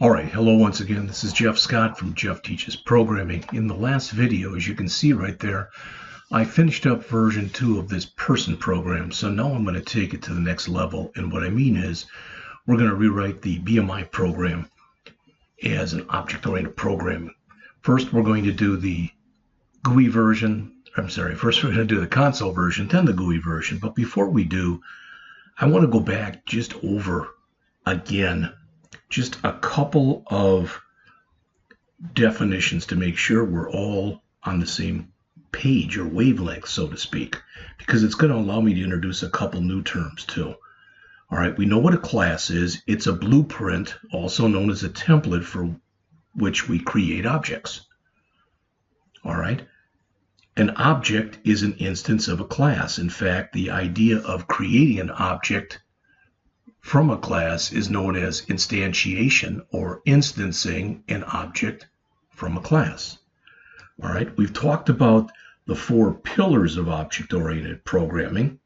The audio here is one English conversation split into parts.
All right, hello once again. This is Jeff Scott from Jeff Teaches Programming. In the last video, as you can see right there, I finished up version 2 of this person program. So now I'm going to take it to the next level. And what I mean is we're going to rewrite the BMI program as an object-oriented program. First, we're going to do the GUI version. First we're going to do the console version, then the GUI version. But before we do, I want to go back just over again just a couple of definitions to make sure we're all on the same page or wavelength, so to speak, because it's going to allow me to introduce a couple new terms too. All right, we know what a class is. It's a blueprint, also known as a template for which we create objects. All right, an object is an instance of a class. In fact, the idea of creating an object from a class is known as instantiation or instancing an object from a class. All right, we've talked about the 4 pillars of object-oriented programming.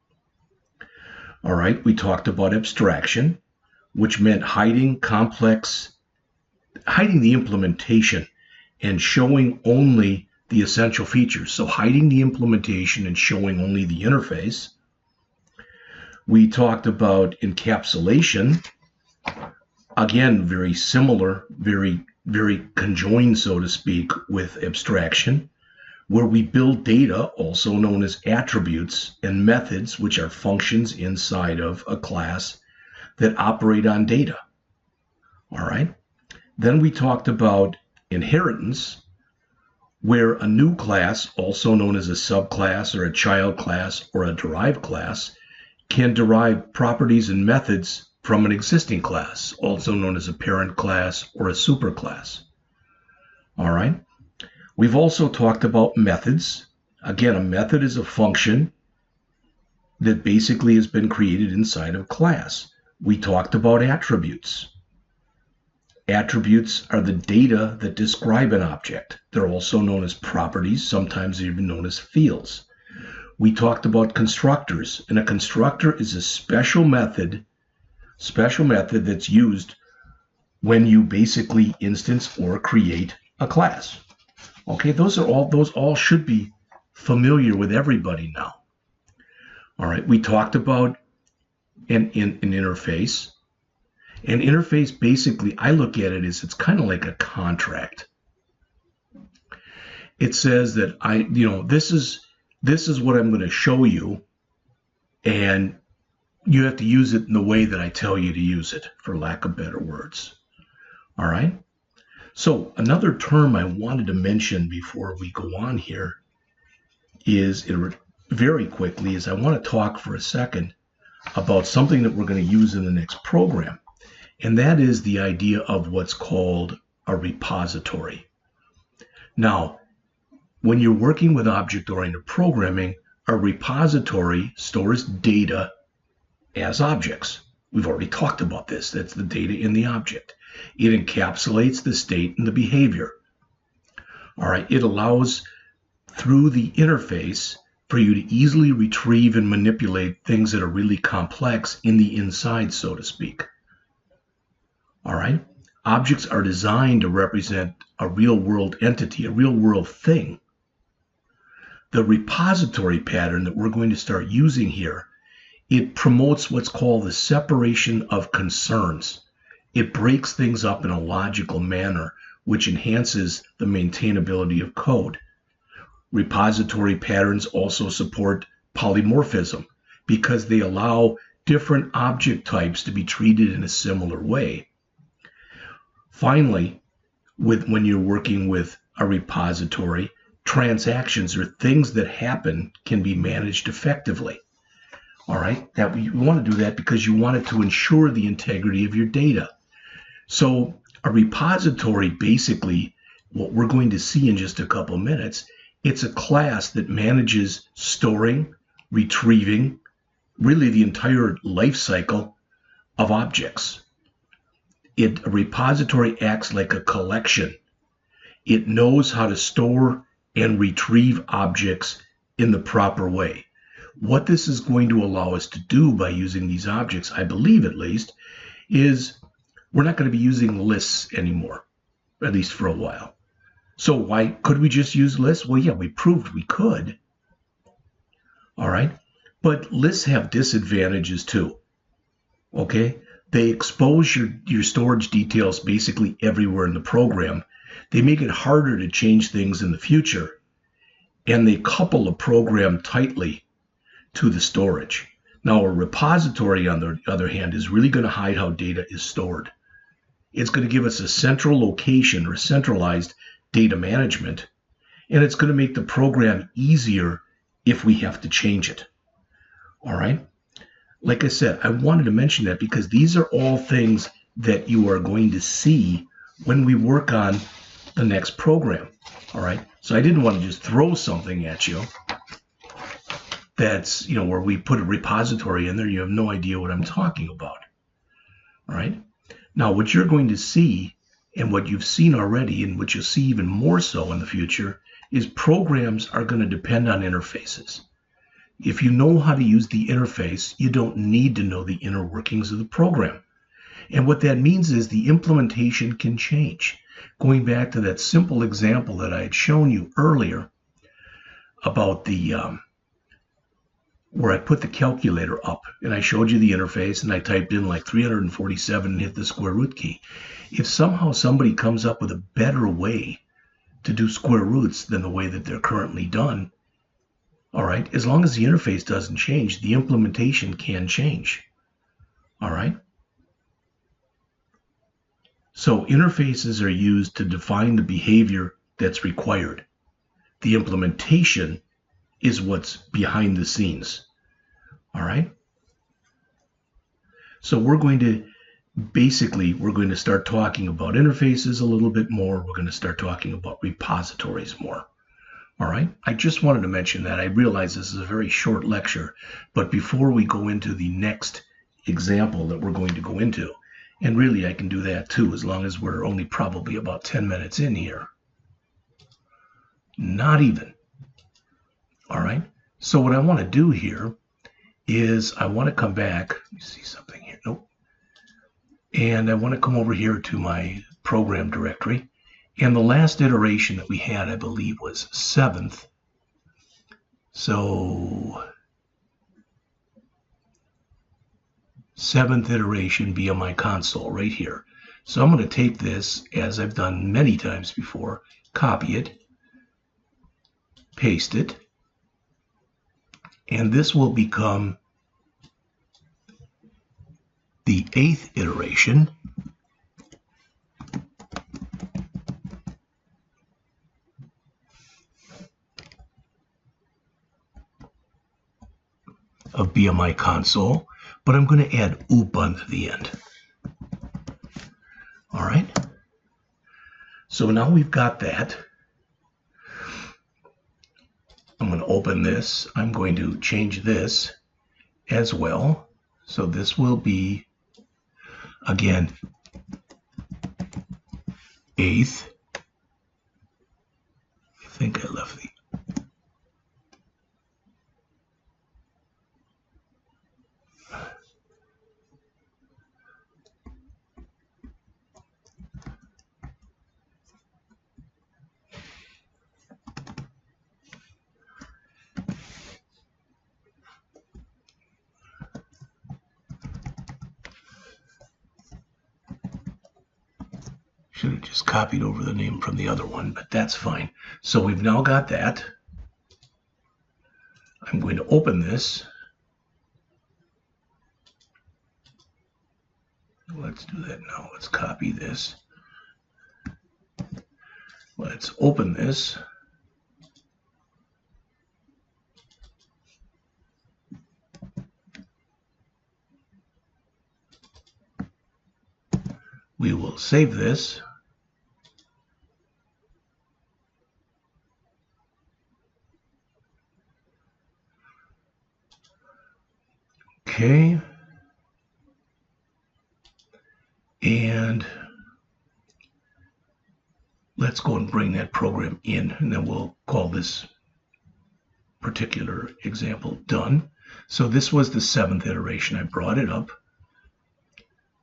All right, we talked about abstraction, which meant hiding the implementation and showing only the essential features. So hiding the implementation and showing only the interface. We talked about encapsulation, again, very similar, very conjoined, so to speak, with abstraction, where we build data, also known as attributes, and methods, which are functions inside of a class that operate on data. All right. Then we talked about inheritance, where a new class, also known as a subclass or a child class or a derived class, can derive properties and methods from an existing class, also known as a parent class or a superclass. All right. We've also talked about methods. Again, a method is a function that basically has been created inside of a class. We talked about attributes. Attributes are the data that describe an object. They're also known as properties, sometimes even known as fields. We talked about constructors, and a constructor is a special method that's used when you basically instance or create a class. Okay, those all should be familiar with everybody now. All right, we talked about an interface. An interface, basically, I look at it as it's kind of like a contract. It says that this is what I'm going to show you, and you have to use it in the way that I tell you to use it, for lack of better words. All right. So another term I wanted to mention before we go on here is, very quickly, is I want to talk for a second about something that we're going to use in the next program, and that is the idea of what's called a repository. Now, when you're working with object-oriented programming, a repository stores data as objects. We've already talked about this. That's the data in the object. It encapsulates the state and the behavior. All right. It allows, through the interface, for you to easily retrieve and manipulate things that are really complex in the inside, so to speak. All right. Objects are designed to represent a real-world entity, a real-world thing. The repository pattern that we're going to start using here, it promotes what's called the separation of concerns. It breaks things up in a logical manner, which enhances the maintainability of code. Repository patterns also support polymorphism because they allow different object types to be treated in a similar way. Finally, when you're working with a repository, transactions or things that happen can be managed effectively. All right, you want to do that because you want it to ensure the integrity of your data. So a repository, basically, what we're going to see in just a couple minutes, it's a class that manages storing, retrieving, really the entire life cycle of objects. A repository acts like a collection. It knows how to store and retrieve objects in the proper way. What this is going to allow us to do by using these objects, I believe at least, is we're not going to be using lists anymore, at least for a while. So why could we just use lists? Well, yeah, we proved we could. All right. But lists have disadvantages too. Okay. They expose your storage details basically everywhere in the program. They make it harder to change things in the future. And they couple a program tightly to the storage. Now, a repository, on the other hand, is really going to hide how data is stored. It's going to give us a central location or centralized data management, and it's going to make the program easier if we have to change it. All right? Like I said, I wanted to mention that because these are all things that you are going to see when we work on the next program. All right? So I didn't want to just throw something at you that's, where we put a repository in there, you have no idea what I'm talking about. All right? Now, what you're going to see, and what you've seen already, and what you'll see even more so in the future, is programs are going to depend on interfaces. If you know how to use the interface, you don't need to know the inner workings of the program. And what that means is the implementation can change. Going back to that simple example that I had shown you earlier about the where I put the calculator up and I showed you the interface and I typed in like 347 and hit the square root key. If somehow somebody comes up with a better way to do square roots than the way that they're currently done, all right, as long as the interface doesn't change, the implementation can change. All right. So interfaces are used to define the behavior that's required. The implementation is what's behind the scenes. All right. So we're going to start talking about interfaces a little bit more. We're going to start talking about repositories more. All right. I just wanted to mention that. I realize this is a very short lecture, but before we go into the next example that we're going to go into, and really I can do that too, as long as we're only probably about 10 minutes in here. Not even. All right. So what I want to do here is I want to come back. Let me see something here. Nope. And I want to come over here to my program directory. And the last iteration that we had, I believe, was 7th. So 7th iteration via my console right here. So I'm going to take this, as I've done many times before, copy it, paste it, and this will become the 8th iteration of BMI console, but I'm going to add OOP onto the end. All right. So now we've got that. I'm going to open this. I'm going to change this as well. So this will be, again, 8th. I think I left the... Should have just copied over the name from the other one, but that's fine. So we've now got that. I'm going to open this. Let's do that now. Let's copy this. Let's open this. We will save this. Okay. And let's go and bring that program in, and then we'll call this particular example done. So this was the 7th iteration. I brought it up.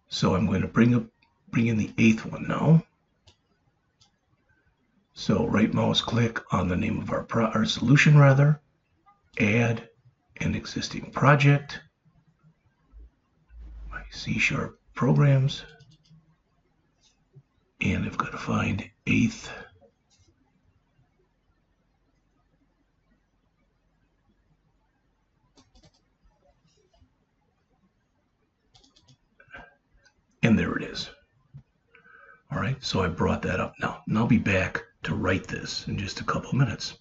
So I'm going to bring up bring in the 8th one now. So right mouse click on the name of our solution rather, add an existing project, my C# programs, and I've got to find 8th. And there it is. All right, so I brought that up now. And I'll be back to write this in just a couple minutes.